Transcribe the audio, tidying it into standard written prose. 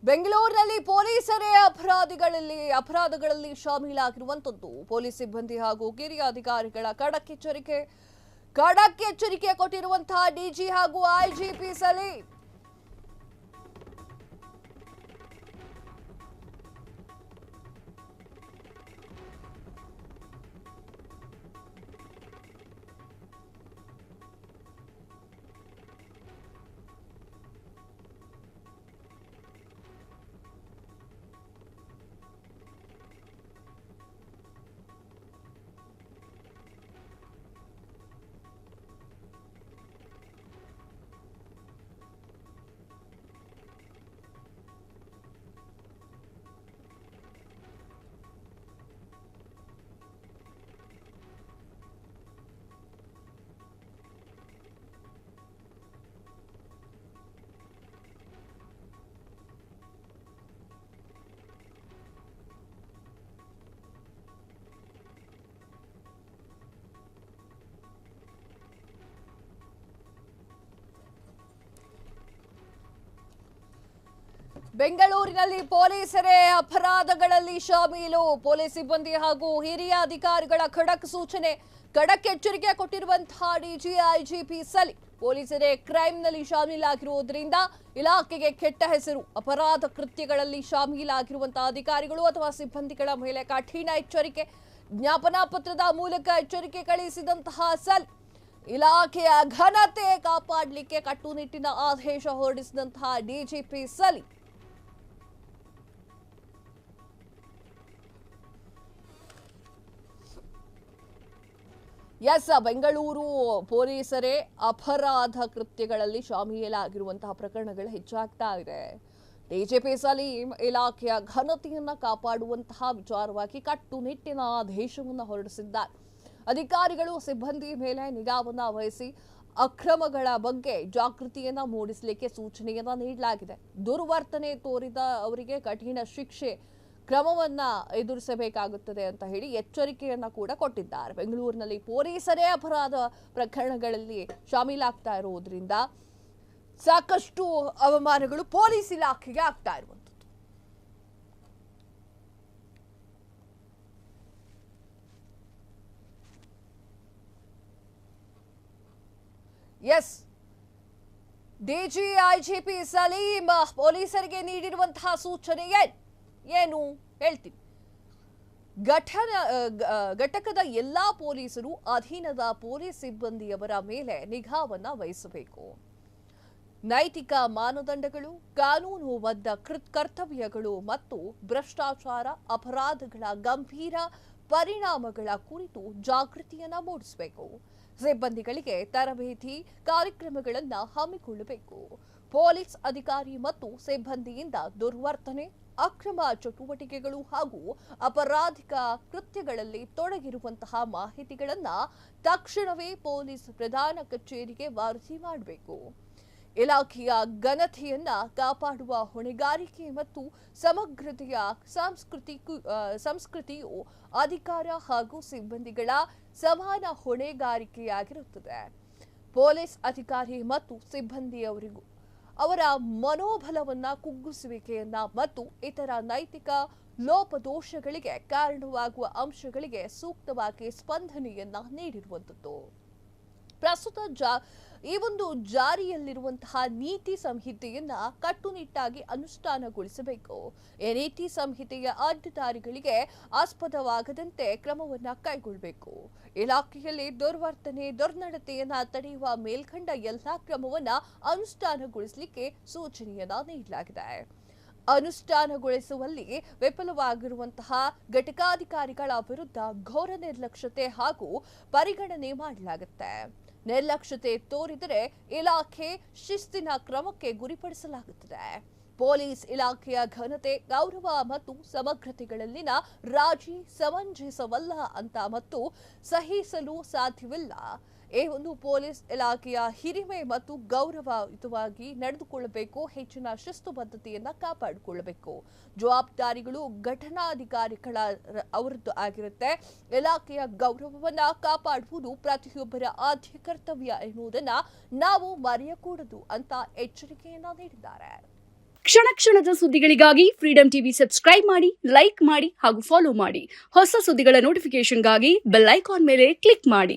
ಬೆಂಗಳೂರಿನಲ್ಲಿ ಪೊಲೀಸರೇ ಅಪರಾಧಗಳಲ್ಲಿ ಶಾಮೀಲಾಗಿರುವಂತದ್ದು ಪೊಲೀಸ್ ಸಿಬ್ಬಂದಿ ಹಾಗೂ ಕಿರಿಯ ಅಧಿಕಾರಿಗಳ ಖಡಕ್ ಎಚ್ಚರಿಕೆ ಕೊಟ್ಟಿರುವಂತಹ ಡಿಜಿ ಹಾಗೂ ಐಜಿಪಿ ಸಲೀಂ. ಬೆಂಗಳೂರಿನಲ್ಲಿ ಪೊಲೀಸರೇ ಅಪರಾಧಗಳಲ್ಲಿ ಶಾಮೀಲು. ಪೊಲೀಸ್ ಸಿಬ್ಬಂದಿ ಹಾಗೂ ಹಿರಿಯ ಅಧಿಕಾರಿಗಳ ಖಡಕ್ ಎಚ್ಚರಿಕೆ ಕೊಟ್ಟಿರುವಂತಹ ಡಿಜಿ ಐಜಿಪಿ ಸಲೀಂ. ಪೊಲೀಸರೇ ಕ್ರೈಮ್ನಲ್ಲಿ ಶಾಮೀಲಾಗಿರುವುದರಿಂದ ಇಲಾಖೆಗೆ ಕೆಟ್ಟ ಹೆಸರು. ಅಪರಾಧ ಕೃತ್ಯಗಳಲ್ಲಿ ಶಾಮೀಲಾಗಿರುವಂತಹ ಅಧಿಕಾರಿಗಳು ಅಥವಾ ಸಿಬ್ಬಂದಿಗಳ ಮೇಲೆ ಕಠಿಣ ಎಚ್ಚರಿಕೆ. ಜ್ಞಾಪನಾ ಪತ್ರದ ಮೂಲಕ ಎಚ್ಚರಿಕೆ ಕಳಿಸಿದಂತಹ ಸಲೀಂ ಇಲಾಖೆಯ ಘನತೆ ಕಾಪಾಡಲಿಕ್ಕೆ ಕಟ್ಟುನಿಟ್ಟಿನ ಆದೇಶ ಹೊರಡಿಸಿದಂತಹ ಡಿಜಿಪಿ ಸಲೀಂ. ಬೆಂಗಳೂರು ಪೊಲೀಸರೇ ಅಪರಾಧ ಕೃತ್ಯಗಳಲ್ಲಿ ಶಾಮೀಲಾಗಿರುವಂತಹ ಪ್ರಕರಣಗಳು ಹೆಚ್ಚಾಗ್ತಾ ಇದೆ. ಡಿಜಿಪಿ ಸಲೀಂ ಇಲಾಖೆಯ ಘನತೆಯನ್ನ ಕಾಪಾಡುವಂತಹ ವಿಚಾರವಾಗಿ ಕಟ್ಟುನಿಟ್ಟಿನ ಆದೇಶವನ್ನು ಹೊರಡಿಸಿದ್ದಾರೆ. ಅಧಿಕಾರಿಗಳು ಸಿಬ್ಬಂದಿ ಮೇಲೆ ನಿಗಾವನ್ನ ವಹಿಸಿ ಅಕ್ರಮಗಳ ಬಗ್ಗೆ ಜಾಗೃತಿಯನ್ನ ಮೂಡಿಸಲಿಕ್ಕೆ ಸೂಚನೆಯನ್ನ ನೀಡಲಾಗಿದೆ. ದುರ್ವರ್ತನೆ ತೋರಿದ ಅವರಿಗೆ ಕಠಿಣ ಶಿಕ್ಷೆ ಕ್ರಮವನ್ನ ಎದುರಿಸಬೇಕಾಗುತ್ತದೆ ಅಂತ ಹೇಳಿ ಎಚ್ಚರಿಕೆಯನ್ನ ಕೂಡ ಕೊಟ್ಟಿದ್ದಾರೆ. ಬೆಂಗಳೂರಿನಲ್ಲಿ ಪೊಲೀಸರೇ ಅಪರಾಧ ಪ್ರಕರಣಗಳಲ್ಲಿ ಶಾಮೀಲಾಗ್ತಾ ಇರುವುದರಿಂದ ಸಾಕಷ್ಟು ಅವಮಾನಗಳು ಪೊಲೀಸ್ ಇಲಾಖೆಗೆ ಆಗ್ತಾ ಇರುವಂತದ್ದು. ಡಿಜಿ ಐಜಿಪಿ ಸಲೀಂ ಪೊಲೀಸರಿಗೆ ನೀಡಿರುವಂತಹ ಸೂಚನೆ ಏನು ಹೇಳ್ತೀನಿ. ಘಟಕದ ಎಲ್ಲಾ ಪೊಲೀಸರು ಅಧೀನದ ಪೊಲೀಸ್ ಸಿಬ್ಬಂದಿಯವರ ಮೇಲೆ ನಿಗಾವನ್ನ ವಹಿಸಬೇಕು. ನೈತಿಕ ಮಾನದಂಡಗಳು, ಕಾನೂನುಬದ್ಧ ಕರ್ತವ್ಯಗಳು ಮತ್ತು ಭ್ರಷ್ಟಾಚಾರ ಅಪರಾಧಗಳ ಗಂಭೀರ ಪರಿಣಾಮಗಳ ಕುರಿತು ಜಾಗೃತಿಯನ್ನ ಮೂಡಿಸಬೇಕು. ಸಿಬ್ಬಂದಿಗಳಿಗೆ ತರಬೇತಿ ಕಾರ್ಯಕ್ರಮಗಳನ್ನು ಹಮ್ಮಿಕೊಳ್ಳಬೇಕು. ಪೊಲೀಸ್ ಅಧಿಕಾರಿ ಮತ್ತು ಸಿಬ್ಬಂದಿಯಿಂದ ದುರ್ವರ್ತನೆ, ಅಕ್ರಮ ಚಟುವಟಿಕೆಗಳು ಹಾಗೂ ಅಪರಾಧಿಕ ಕೃತ್ಯಗಳಲ್ಲಿ ತೊಡಗಿರುವಂತಹ ಮಾಹಿತಿಗಳನ್ನು ತಕ್ಷಣವೇ ಪೊಲೀಸ್ ಪ್ರಧಾನ ಕಚೇರಿಗೆ ವರದಿ ಮಾಡಬೇಕು. ಇಲಾಖೆಯ ಘನತೆಯನ್ನ ಕಾಪಾಡುವ ಹೊಣೆಗಾರಿಕೆ ಮತ್ತು ಸಮಗ್ರತೆಯ ಸಂಸ್ಕೃತಿಯು ಅಧಿಕಾರ ಹಾಗೂ ಸಿಬ್ಬಂದಿಗಳ ಸಮಾನ ಹೊಣೆಗಾರಿಕೆಯಾಗಿರುತ್ತದೆ. ಪೊಲೀಸ್ ಅಧಿಕಾರಿ ಮತ್ತು ಸಿಬ್ಬಂದಿಯವರಿಗೂ ಅವರ ಮನೋಬಲವನ್ನ ಕುಗ್ಗಿಸುವಿಕೆಯನ್ನ ಮತ್ತು ಇತರ ನೈತಿಕ ಲೋಪದೋಷಗಳಿಗೆ ಕಾರಣವಾಗುವ ಅಂಶಗಳಿಗೆ ಸೂಕ್ತವಾಗಿ ಸ್ಪಂದನೆಯನ್ನ ನೀಡಿರುವಂತದ್ದು. ಪ್ರಸ್ತುತ ಈ ಒಂದು ಜಾರಿಯಲ್ಲಿರುವಂತಹ ನೀತಿ ಸಂಹಿತೆಯನ್ನ ಕಟ್ಟುನಿಟ್ಟಾಗಿ ಅನುಷ್ಠಾನಗೊಳಿಸಬೇಕು. ಈ ನೀತಿ ಸಂಹಿತೆಯ ಅಡ್ಡದಾರಿಗಳಿಗೆ ಆಸ್ಪದವಾಗದಂತೆ ಕ್ರಮವನ್ನ ಕೈಗೊಳ್ಳಬೇಕು. ಇಲಾಖೆಯಲ್ಲಿ ದುರ್ವರ್ತನೆ, ದುರ್ನಡತೆಯನ್ನ ತಡೆಯುವ ಮೇಲ್ಕಂಡ ಎಲ್ಲಾ ಕ್ರಮವನ್ನ ಅನುಷ್ಠಾನಗೊಳಿಸಲಿಕ್ಕೆ ಸೂಚನೆಯನ್ನ ನೀಡಲಾಗಿದೆ. ಅನುಷ್ಠಾನಗೊಳಿಸುವಲ್ಲಿ ವಿಫಲವಾಗಿರುವಂತಹ ಘಟಕಾಧಿಕಾರಿಗಳ ವಿರುದ್ಧ ಘೋರ ನಿರ್ಲಕ್ಷ್ಯತೆ ಹಾಗೂ ಪರಿಗಣನೆ ಮಾಡಲಾಗುತ್ತೆ. ನಿರ್ಲಕ್ಷ್ಯತೆ ತೋರಿದರೆ ಇಲಾಖೆ ಶಿಸ್ತಿನ ಕ್ರಮಕ್ಕೆ ಗುರಿಪಡಿಸಲಾಗುತ್ತದೆ. ಪೊಲೀಸ್ ಇಲಾಖೆಯ ಘನತೆ, ಗೌರವ ಮತ್ತು ಸಮಗ್ರತೆಗಳಲ್ಲಿನ ರಾಜಿ ಸಮಂಜಸವಲ್ಲ ಅಂತ ಮತ್ತು ಸಹಿಸಲು ಸಾಧ್ಯವಿಲ್ಲ. ಈ ಒಂದು ಪೊಲೀಸ್ ಇಲಾಖೆಯ ಹಿರಿಮೆ ಮತ್ತು ಗೌರವಯುತವಾಗಿ ನಡೆದುಕೊಳ್ಳಬೇಕು. ಹೆಚ್ಚಿನ ಶಿಸ್ತುಬದ್ಧತೆಯನ್ನ ಕಾಪಾಡಿಕೊಳ್ಳಬೇಕು. ಜವಾಬ್ದಾರಿಗಳು ಘಟನಾಧಿಕಾರಿಗಳ ಅವರದ್ದು ಆಗಿರುತ್ತೆ. ಇಲಾಖೆಯ ಗೌರವವನ್ನ ಕಾಪಾಡುವುದು ಪ್ರತಿಯೊಬ್ಬರ ಆದ್ಯ ಕರ್ತವ್ಯ ಎನ್ನುವುದನ್ನ ನಾವು ಮರೆಯಕೂಡದು ಅಂತ ಎಚ್ಚರಿಕೆಯನ್ನ ನೀಡಿದ್ದಾರೆ. ಕ್ಷಣ ಕ್ಷಣದ ಸುದ್ದಿಗಳಿಗಾಗಿ ಫ್ರೀಡಂ ಟಿವಿ ಸಬ್ಸ್ಕ್ರೈಬ್ ಮಾಡಿ, ಲೈಕ್ ಮಾಡಿ ಹಾಗೂ ಫಾಲೋ ಮಾಡಿ. ಹೊಸ ಸುದ್ದಿಗಳ ನೋಟಿಫಿಕೇಶನ್ಗಾಗಿ ಬೆಲ್ ಐಕಾನ್ ಮೇಲೆ ಕ್ಲಿಕ್ ಮಾಡಿ.